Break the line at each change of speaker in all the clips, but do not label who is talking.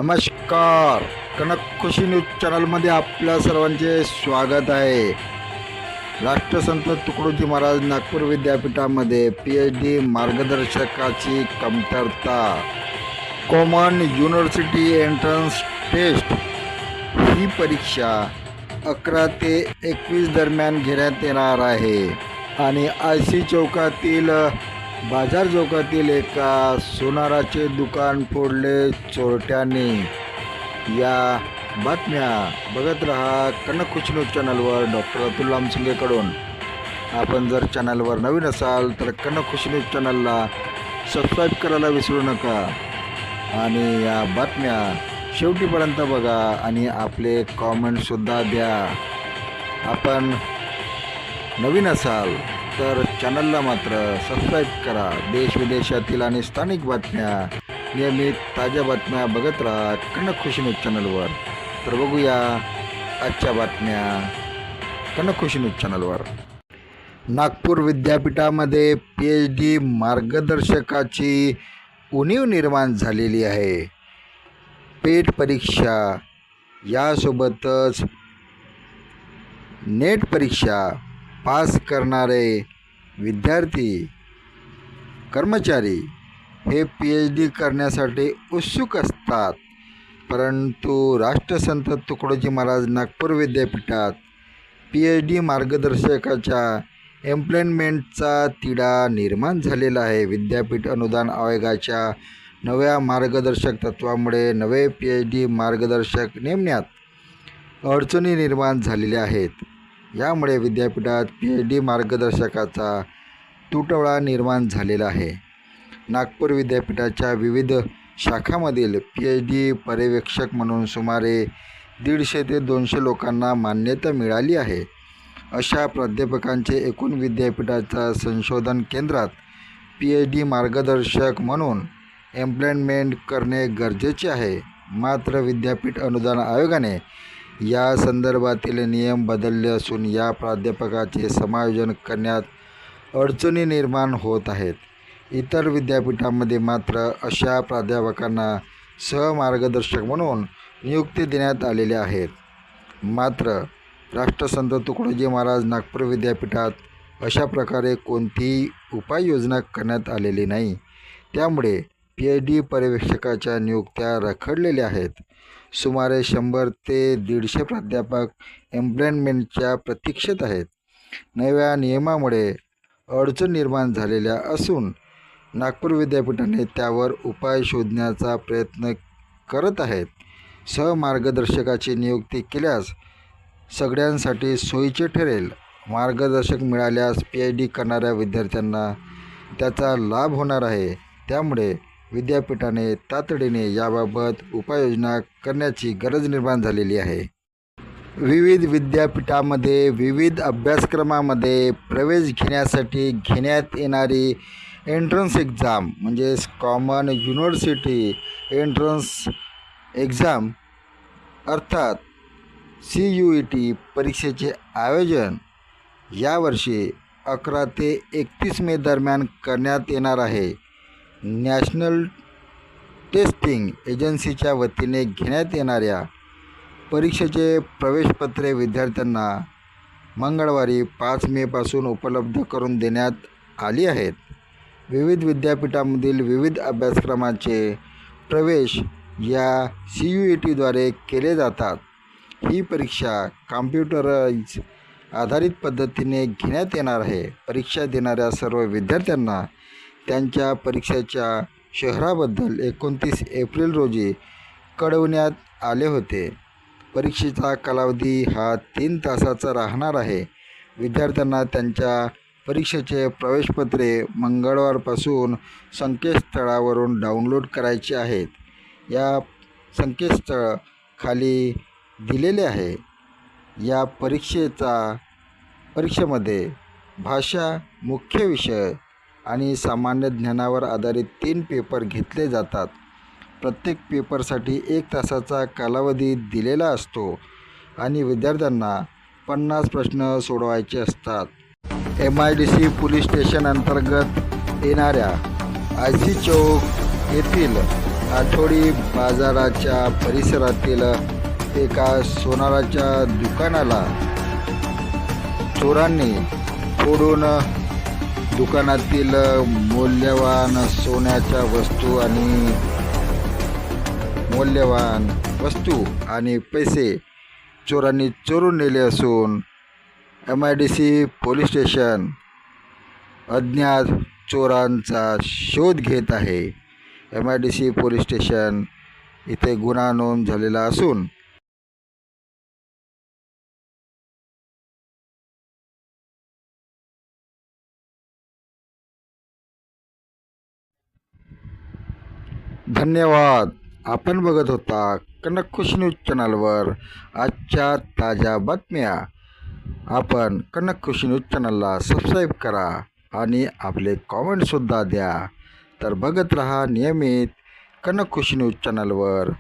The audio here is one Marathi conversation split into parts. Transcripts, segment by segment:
नमस्कार. कनक खुशी न्यूज चॅनलमध्ये आपल्या सर्वांचे स्वागत आहे. राष्ट्रसंत तुकडोजी महाराज नागपूर विद्यापीठामध्ये PhD मार्गदर्शकाची कमतरता. कॉमन युनिव्हर्सिटी एंट्रन्स टेस्ट ही परीक्षा 11 ते 21 दरम्यान घेण्यात येणार आहे आणि IC चौकातील बाजार चौकातील एका सोनाराचे दुकान फोडले चोरट्यांनी. या बातम्या बघत रहा कनक खुशी न्यूज चॅनलवर डॉक्टर अतुल लामसिंगेकडून. आपण जर चॅनलवर नवीन असाल तर कनक खुशी न्यूज चॅनलला सबस्क्राईब करायला विसरू नका आणि या बातम्या शेवटीपर्यंत बघा आणि आपले कॉमेंटसुद्धा द्या. आपण नवीन असाल तर चॅनलला मात्र सबस्क्राईब करा. देश विदेशातील आणि स्थानिक बातम्या, नियमित ताज्या बातम्या बघत राहा कनक खुशी न्यूज चॅनलवर. तर बघूया आजच्या बातम्या कनक खुशी न्यूज चॅनलवर. नागपूर विद्यापीठामध्ये PhD मार्गदर्शकाची उणीव निर्माण झालेली आहे. पेट परीक्षा यासोबतच नेट परीक्षा पास करणारे विद्यार्थी कर्मचारी हे PhD करण्यासाठी उत्सुक असतात, परंतु राष्ट्रसंत तुकडोजी महाराज नागपूर विद्यापीठात PhD मार्गदर्शकाच्या एम्प्लॉयमेंटचा तिढा निर्माण झालेला आहे. विद्यापीठ अनुदान आयोगाच्या नव्या मार्गदर्शक तत्वामुळे नवे PhD मार्गदर्शक नेमण्यात अडचणी निर्माण झालेल्या आहेत. यामुळे विद्यापीठात PhD मार्गदर्शकाचा तुटवडा निर्माण झालेला आहे. नागपूर विद्यापीठाच्या विविध शाखांमधील PhD पर्यवेक्षक म्हणून सुमारे 150 ते 200 लोकांना मान्यता मिळाली आहे. अशा प्राध्यापकांचे एकूण विद्यापीठाच्या संशोधन केंद्रात PhD मार्गदर्शक म्हणून एम्प्लॉयमेंट करणे गरजेचे आहे. मात्र विद्यापीठ अनुदान आयोगाने या संदर्भातील नियम बदलले असून या प्राध्यापकाचे समायोजन करण्यात अडचणी निर्माण होत आहेत. इतर विद्यापीठांमध्ये मात्र अशा प्राध्यापकांना सहमार्गदर्शक म्हणून नियुक्ती देण्यात आलेल्या आहेत. मात्र राष्ट्रसंत तुकडोजी महाराज नागपूर विद्यापीठात अशा प्रकारे कोणतीही उपाययोजना करण्यात आलेली नाही. त्यामुळे PhD पर्यवेक्षकाच्या नियुक्त्या रखडलेल्या आहेत. सुमारे 100 ते 150 प्राध्यापक एम्प्लॉयमेंटच्या प्रतीक्षेत आहेत. नव्या नियमामुळे अडचण निर्माण झालेल्या असून नागपूर विद्यापीठाने त्यावर उपाय शोधण्याचा प्रयत्न करत आहेत. सहमार्गदर्शकाची नियुक्ती केल्यास सगळ्यांसाठी सोयीचे ठरेल. मार्गदर्शक मिळाल्यास PhD करणाऱ्या विद्यार्थ्यांना त्याचा लाभ होणार आहे. त्यामुळे विद्यापीठाने तातडीने याबाबत उपाययोजना करण्याची गरज निर्माण झालेली आहे. विविध विद्यापीठामध्ये विविध अभ्यासक्रमामध्ये प्रवेश घेण्यासाठी घेण्यात येणारी एंट्रन्स एक्झाम म्हणजेच कॉमन युनिव्हर्सिटी एंट्रन्स एक्झाम अर्थात CUET परीक्षेचे आयोजन यावर्षी 11 ते 31 मे दरम्यान करण्यात येणार आहे. नॅशनल टेस्टिंग एजन्सीच्या वतीने घेण्यात येणाऱ्या परीक्षेचे प्रवेशपत्रे विद्यार्थ्यांना मंगळवारी 5 मेपासून उपलब्ध करून देण्यात आली आहेत. विविध विद्यापीठांमधील विविध अभ्यासक्रमांचे प्रवेश या CUETद्वारे केले जातात. ही परीक्षा कॉम्प्युटराइज आधारित पद्धतीने घेण्यात येणार आहे. परीक्षा देणाऱ्या सर्व विद्यार्थ्यांना त्यांच्या परीक्षेच्या शहराबद्दल 29 एप्रिल रोजी कळवण्यात आले होते. परीक्षेचा कालावधी हा 3 तासाचा राहणार आहे. विद्यार्थ्यांना त्यांच्या परीक्षेचे प्रवेशपत्रे मंगळवारपासून संकेतस्थळावरून डाउनलोड करायचे आहेत. या संकेतस्थळ खाली दिलेले आहे. या परीक्षेमध्ये भाषा, मुख्य विषय आणि सामान्य ज्ञानावर आधारित 3 पेपर घेतले जातात. प्रत्येक पेपरसाठी 1 तासाचा कालावधी दिलेला असतो आणि विद्यार्थ्यांना 50 प्रश्न सोडवायचे असतात. MIDC पोलीस स्टेशन अंतर्गत येणाऱ्या IC चौक येथील आठवडी बाजाराच्या परिसरातील एका सोनाराच्या दुकानाला चोरांनी फोडून दुकानातील मौल्यवान सोन्याच्या वस्तू आणि पैसे चोरांनी चोरून नेले असून MIDC पोलीस स्टेशन अज्ञात चोरांचा शोध घेत आहे. MIDC पोलीस स्टेशन इथे गुन्हा नोंद झालेला असून धन्यवाद. आपण बघत होता कनक खुशी न्यूज चॅनलवर आजच्या ताज्या बातम्या. आपण कनक खुशी न्यूज चॅनलला सबस्क्राईब करा आणि आपले कॉमेंटसुद्धा द्या. तर बघत रहा नियमित कनक खुशी न्यूज चॅनलवर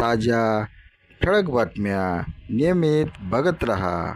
ताज्या ठळक बातम्या. नियमित बघत रहा.